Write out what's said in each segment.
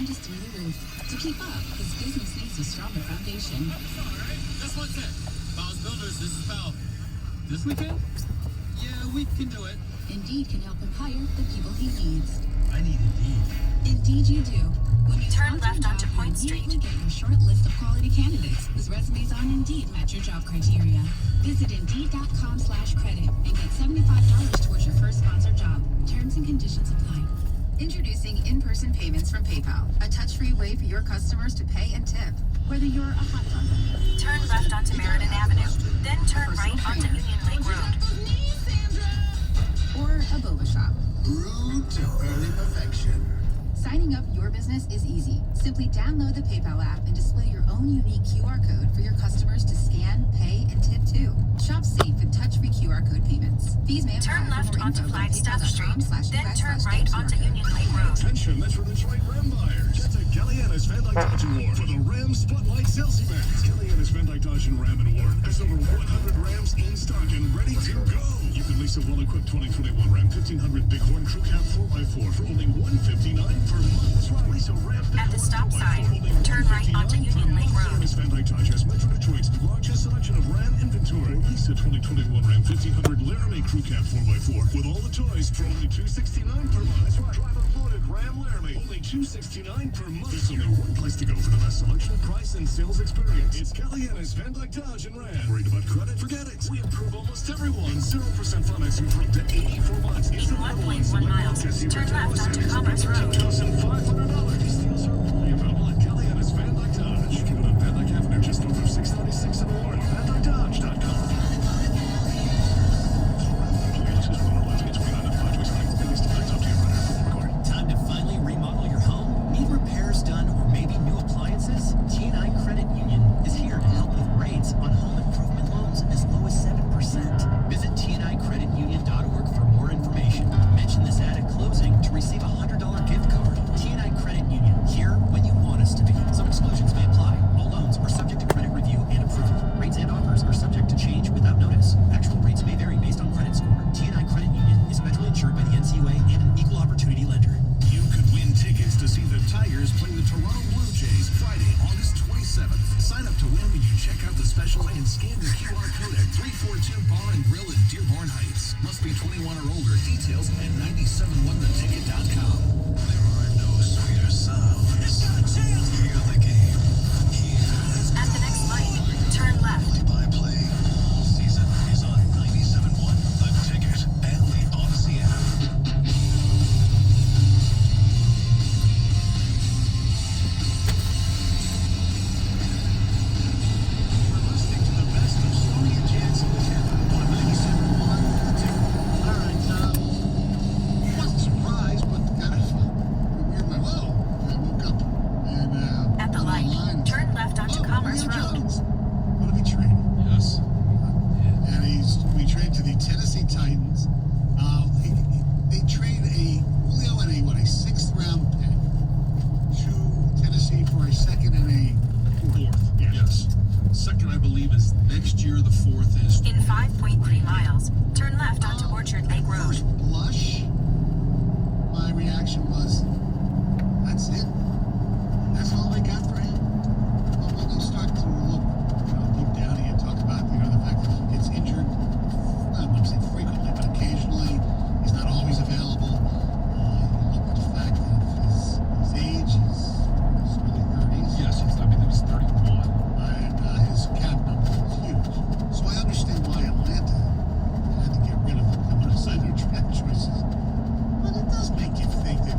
is through the roof. To keep up, his business needs a stronger foundation. That's all right. This one's it. Bow's Builders, this is Bow. This weekend? Yeah, we can do it. Indeed can help him hire the people he needs. I need Indeed. Indeed you do. When you Turn sponsor left a onto job, Point you Street. immediately get your short list of quality candidates whose resumes on Indeed match your job criteria. Visit Indeed.com/credit and get $75 towards your first sponsored job. Terms and conditions apply. Introducing in-person payments from PayPal, a touch-free way for your customers to pay and tip. Whether you're a hot dog, Turn left onto Meriden Avenue, then turn right onto Union Lake Road. or a boba shop. Route to early perfection. Signing up your business is easy. Simply download the PayPal app and display your own unique QR code for your customers to scan, pay, and tip too. Shop safe with touch-free QR code payments. Fees may apply. Turn left For more onto info, go to Flagstaff Street, then turn paypal.com/US/QR right onto code. Union Lake Road. Attention Metro Detroit Ram buyers. Get to Kellyannis Van Dyke Dodge and Ward for the Ram Spotlight Sales Event. Kellyannis Van Dyke Dodge and Ram and Ward has over 100 Rams in stock and ready to go. You can lease a well-equipped 2021 Ram 1500 Bighorn Crew Cab 4x4 for only $159 per month. That's right, lease a Ram At the stop 4x4 sign, for only turn right onto $159 per Union Lake month. Road. Kellyannis Van Dyke Dodge has Metro Detroit's largest selection of Ram inventory. Lease a 2021 Ram 1500 Laramie Crew Cab 4x4 with all the toys for only $269 per month. That's right, drive a loaded Ram Laramie, only $269 per month. There's only one place to go for the best selection, price, and sales experience. It's Kellyannis Van Dyke Dodge and Ram. Worried about credit? Forget it. We approve almost everyone. 0% financing for up to 84 months. In 1.1 miles, turn left onto Commerce Road. $2,500. These deals are only available at Kellyannis Van Dyke Dodge. Located on Van Dyke Avenue, just north of 696 in the Warren. VanDykeDodge.com. Time to finally remodel your home? Need repairs done or maybe new appliances? T&I Credit Union is here to help with rates on home improvement loans as low as 7%. Visit TNICreditUnion.org for more information. Mention this ad at closing to receive a $100 gift card. T&I Credit Union, here when you want us to be. Some exclusions may apply. All loans are subject to credit review and approval. Rates and offers are subject to change without notice. Actual rates may vary based on credit score. T&I Credit Union is federally insured by the NCUA and an equal opportunity lender. You could win tickets to see the Tigers play the Toronto Blue Jays Friday, August 27th. Sign up to win when you check out the special and scan the QR code at 342 Bar and Grill in Dearborn Heights. Must be 21 or older. Details at 971theticket.com. There are no sweeter sounds. Hear the game. At the next light, turn left. Play-by-play all season is on 97.1 The Ticket and the Odyssey app. We're listening to the best of Stoney and Jansen on 97.1 The Ticket. All right, wasn't surprised, but kind of weird. Whoa! I woke up and At the light, turn left onto Commerce Julio Road. Jones. What did we trade? Yes. And we trade to the Tennessee Titans. They trade a Julio and a sixth round pick to Tennessee for a second and a fourth. Yes. Second, I believe, is next year. The fourth is... In 5.3 miles, turn left onto Orchard Lake Road. First blush, my reaction was, that's it. That's all they got for him. But when you start to look, deep down and talk about, the fact that he gets injured, I wouldn't say frequently, but occasionally, he's not always available. You look at the fact that his age is early 30s. Yes, I mean, it was 31. And his cap number is huge. So I understand why Atlanta had to get rid of him. They want to sign their draft choices. But it does make you think that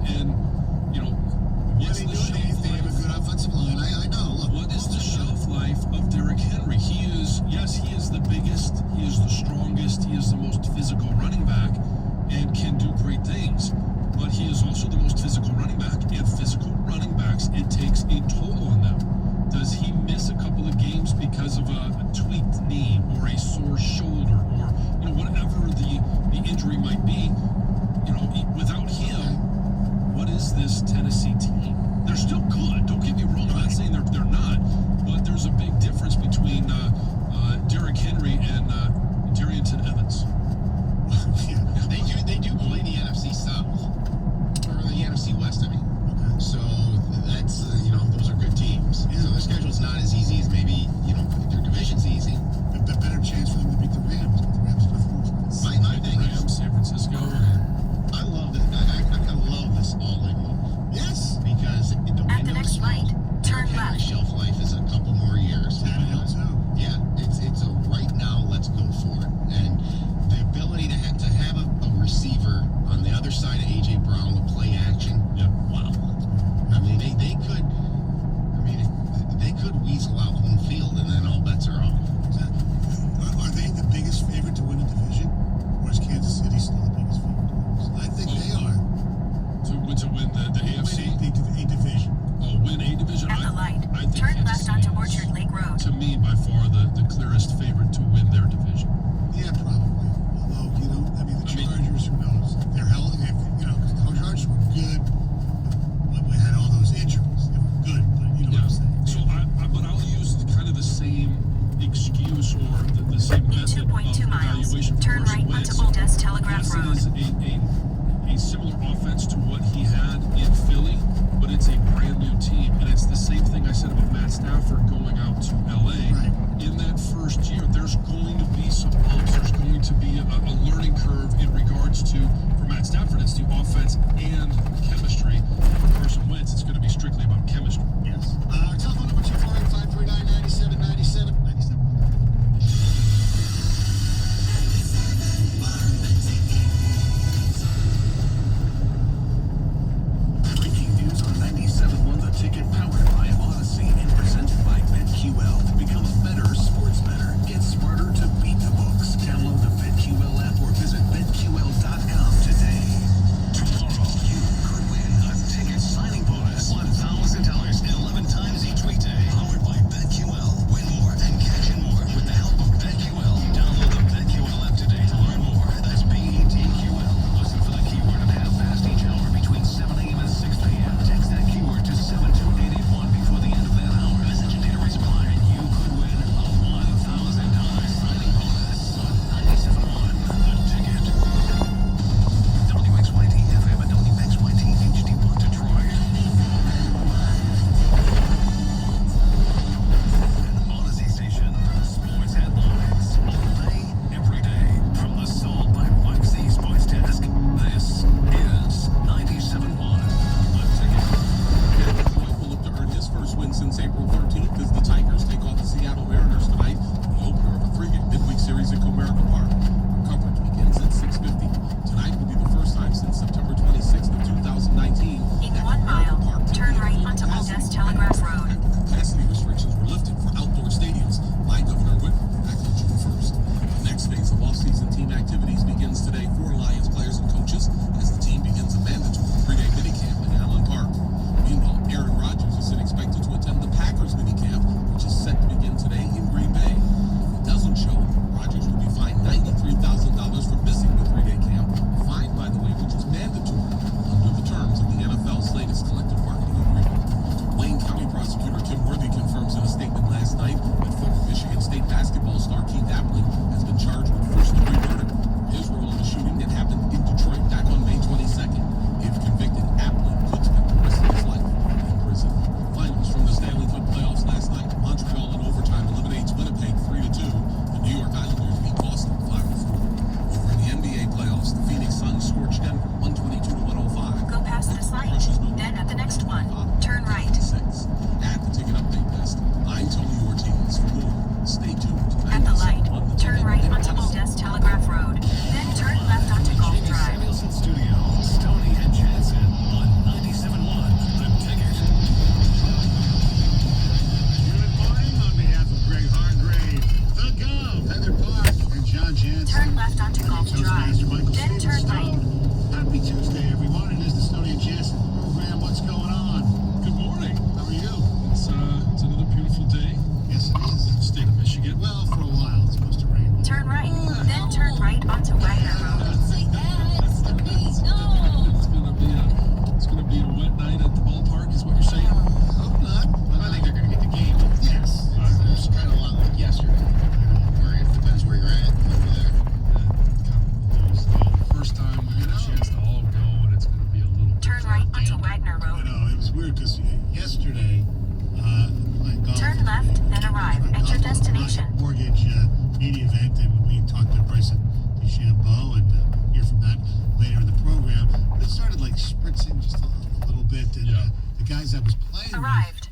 And, you know, what's the shelf They have a life? good offensive line. I know. Look, What is the shelf life of Derrick Henry? He is the biggest, he is the strongest, he is the most physical running back and can do great things. But he is also the most physical running back, and physical running backs, it takes a toll on them. Does he miss a couple of games because of a tweaked knee or a sore shoulder or, you know, whatever the injury might be? You know, without him, what is this Tennessee team? They're still good. Don't get me wrong. I'm not saying they're not, but there's a big difference between Derrick Henry and Darrynton Evans. yeah. They do play the NFC South or the NFC West. I mean, so that's those are good teams. Yeah. So their schedule's not as easy as maybe their division's easy. A better chance for them to beat the Rams. The Rams are nothing. My thing is, Rams, San Francisco. I love it. I kind of love this all-in move. Yes. Because At the next light, turn Henry left. shelf life is a couple more years. Tannehill too. Yeah, it's a right now. Let's go for it. And the ability to have a receiver on the other side of AJ Brown to play action. Yeah. Wow. I mean, they could. I mean, they could weasel out home field, and then all bets are off. Are they the biggest favorite to win the division, or is Kansas City still the biggest favorite to win? I think they are. To win the AFC? Win a division. Oh, win a division? At the light, I think turn Kansas left City onto is, Orchard Lake Road. to me, by far the clearest favorite to win their division. Yeah, probably. Although, I mean, the Chargers, who knows? They're hell. Because the Chargers were good, but we had all those injuries. They were good, but you know what I'm saying. So, but I'll use kind of the same excuse or the same In method 2.2 of miles, evaluation for turn Carson right Wentz. onto Old West Telegraph Yes, Road. it is a similar offense to what he had in Philly, but it's a brand new team. And it's the same thing I said about Matt Stafford going out to LA. Right. In that first year, there's going to be some bumps. There's going to be a learning curve in regards to, for Matt Stafford, it's the offense and chemistry. For Carson Wentz, it's going to be strictly about chemistry. Yes. Our telephone number 248-539-9797. 97. Breaking news on 97.1 The Ticket, powered by Odyssey and presented by BetQL. Become a better sports bettor. Get smarter to beat the books. Download the BetQL app or visit BetQL.com today. Tomorrow, you could win a ticket signing bonus. $1,000 11 times each weekday. Powered by BetQL. Win more and cash in more with the help of BetQL. Download the BetQL app today to learn more. That's BetQL. Listen for the keyword at half past each hour between 7 a.m. and 6 p.m. Text that keyword to 72881 before the end of that hour. Message and data rates apply, and you could win a $1,000 signing bonus on 97.1 The Ticket. WXYT FM and WXYT HD1 Detroit. An Odyssey station. Sports headlines all day, every day. From the Sold by Waxy Sports Desk. This is 97.1 The Ticket. Detroit will look to earn his first win since April 13th as the Tigers take on the Seattle Mariners tonight, the opener of a three-game midweek series at Comerica Park. Coverage begins at 6:50. Tonight will be the first time since September 26th of 2019. In that 1 mile, Comerica Park turn right full onto Old capacity. West Telegraph Road. Capacity restrictions were lifted for outdoor stadiums by Governor Whitmer back on June 1st. The next phase of off-season team activities begins today for Lions players and coaches as the team begins a mandatory three-day minicamp in Allen Park. Meanwhile, Aaron Rodgers isn't expected to attend the Packers minicamp, which is set to begin today in Green Bay. If it doesn't show, Rodgers will be fined $93,000 for missing the three-day camp. Fine, by the way, which is mandatory under the terms of the NFL's latest collective bargaining agreement. Wayne County prosecutor Tim Worthy confirms in a statement last night that former Michigan State basketball star Keith Appling has been charged with first-degree murder for his role in the shooting that happened in Detroit back on May 22nd. If convicted, Appling could spend the rest of his life in prison. Finals from the Stanley Cup playoffs last night. Montreal in overtime eliminates Winnipeg 3-2. The New York Islanders beat Boston 5-4. Over in the NBA playoffs, the Phoenix Suns scorched Denver 122-105. Go past this light. Then at the next one, turn right. 6. At the Ticket Update Desk, I'm Tony Ortiz. For more, stay tuned. At the light, 97.1 The turn Ticket right and onto Old Odyssey. West Telegraph Road. Then turn left onto Golf Jamie Drive. Samuelson Studio. Stoney and Jansen on weird because yesterday, my golf, Turn left, then arrive at your destination. Mortgage media event, and we talked to Bryson DeChambeau, and hear from that later in the program. But it started like spritzing just a little bit, and the guys I was playing with, Arrived.